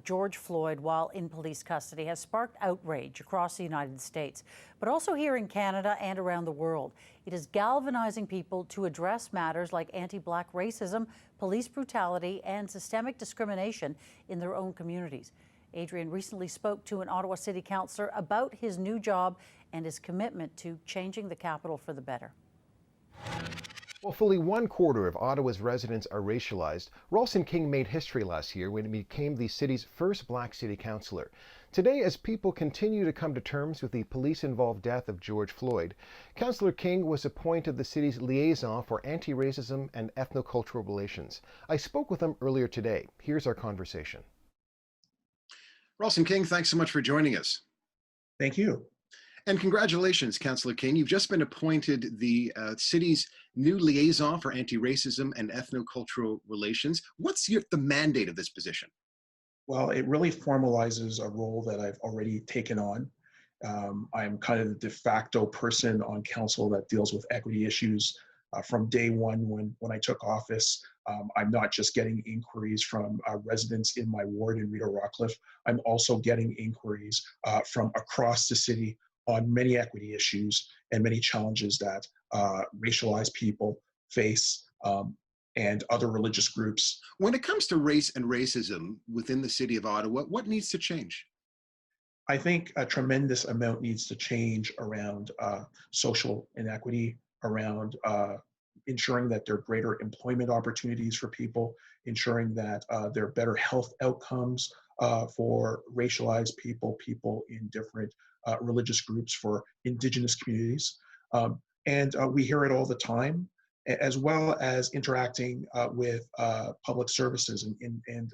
George Floyd while in police custody has sparked outrage across the United States, but also here in Canada and around the world. It is galvanizing people to address matters like anti-Black racism, police brutality, and systemic discrimination in their own communities. Adrian recently spoke to an Ottawa City Councillor about his new job and his commitment to changing the capital for the better. Well, fully 1/4 of Ottawa's residents are racialized. Ralston King made history last year when he became the city's first Black city councillor. Today, as people continue to come to terms with the police-involved death of George Floyd, Councillor King was appointed the city's liaison for anti-racism and ethnocultural relations. I spoke with him earlier today. Here's our conversation. Ralston King, thanks so much for joining us. Thank you. And congratulations, Councillor King. You've just been appointed the city's new liaison for anti-racism and ethnocultural relations. What's the mandate of this position? Well, it really formalizes a role that I've already taken on. I'm kind of the de facto person on council that deals with equity issues from day one when I took office. I'm not just getting inquiries from residents in my ward in Rideau Rockcliffe. I'm also getting inquiries from across the city on many equity issues and many challenges that racialized people face and other religious groups. When it comes to race and racism within the city of Ottawa, what needs to change? I think a tremendous amount needs to change around social inequity, around ensuring that there are greater employment opportunities for people, ensuring that there are better health outcomes for racialized people, people in different religious groups, for Indigenous communities. And we hear it all the time, as well as interacting with public services and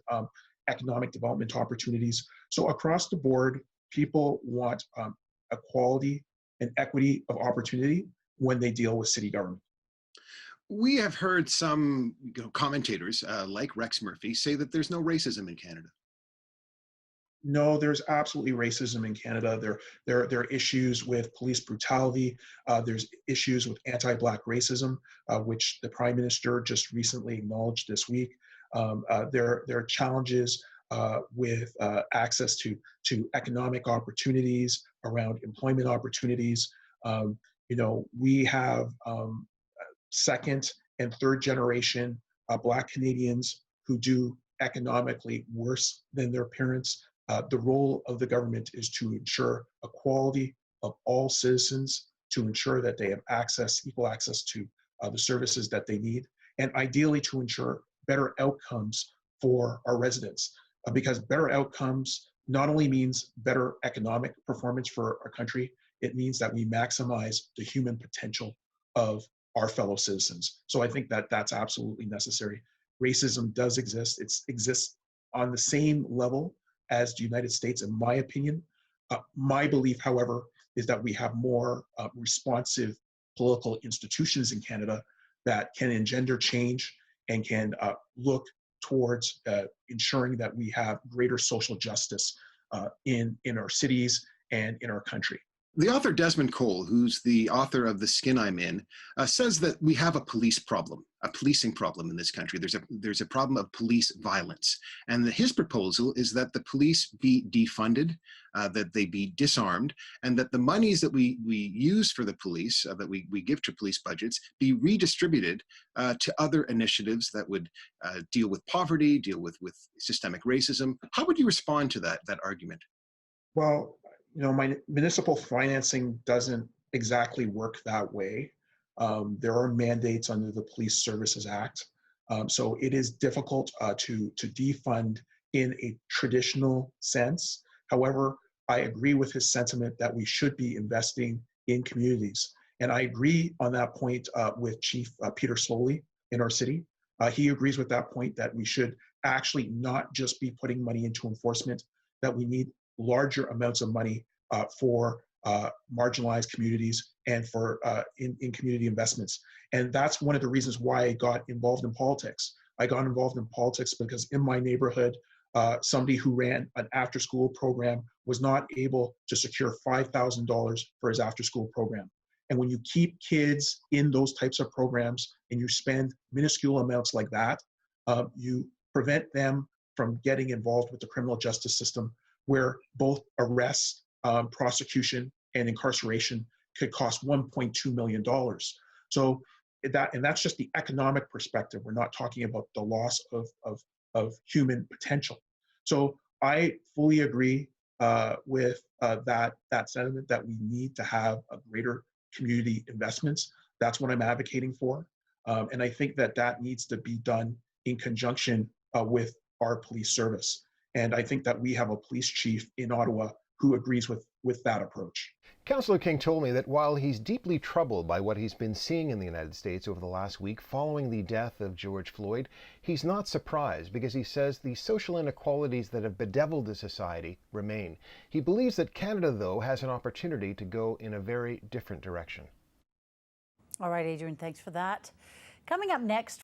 economic development opportunities. So across the board, people want equality and equity of opportunity when they deal with city government. We have heard some commentators like Rex Murphy say that there's no racism in Canada. No, there's absolutely racism in Canada. There are issues with police brutality. There's issues with anti-Black racism, which the Prime Minister just recently acknowledged this week. There are challenges with access to economic opportunities, around employment opportunities. We have second and third generation Black Canadians who do economically worse than their parents. The role of the government is to ensure equality of all citizens, to ensure that they have equal access to the services that they need, and ideally to ensure better outcomes for our residents. Because better outcomes not only means better economic performance for our country, it means that we maximize the human potential of our fellow citizens. So I think that that's absolutely necessary. Racism does exist. It exists on the same level as the United States, in my opinion. My belief, however, is that we have more responsive political institutions in Canada that can engender change and can look towards ensuring that we have greater social justice in our cities and in our country. The author Desmond Cole, who's the author of The Skin I'm In, says that we have a police problem, a policing problem in this country. There's a problem of police violence. And his proposal is that the police be defunded, that they be disarmed, and that the monies that we use for the police, that we give to police budgets, be redistributed to other initiatives that would deal with poverty, deal with systemic racism. How would you respond to that argument? Well, my municipal financing doesn't exactly work that way. There are mandates under the Police Services Act. So it is difficult to defund in a traditional sense. However, I agree with his sentiment that we should be investing in communities. And I agree on that point with Chief Peter Slowly in our city. He agrees with that point that we should actually not just be putting money into enforcement, that we need larger amounts of money for marginalized communities and for in community investments. And that's one of the reasons why I got involved in politics. I got involved in politics because in my neighborhood, somebody who ran an after-school program was not able to secure $5,000 for his after-school program. And when you keep kids in those types of programs and you spend minuscule amounts like that, you prevent them from getting involved with the criminal justice system, where both arrest, prosecution, and incarceration could cost $1.2 million. So that's just the economic perspective. We're not talking about the loss of human potential. So I fully agree with that sentiment that we need to have a greater community investments. That's what I'm advocating for. And I think that needs to be done in conjunction with our police service. And I think that we have a police chief in Ottawa who agrees with that approach. Councillor King told me that while he's deeply troubled by what he's been seeing in the United States over the last week following the death of George Floyd, he's not surprised because he says the social inequalities that have bedeviled the society remain. He believes that Canada, though, has an opportunity to go in a very different direction. All right, Adrian, thanks for that. Coming up next,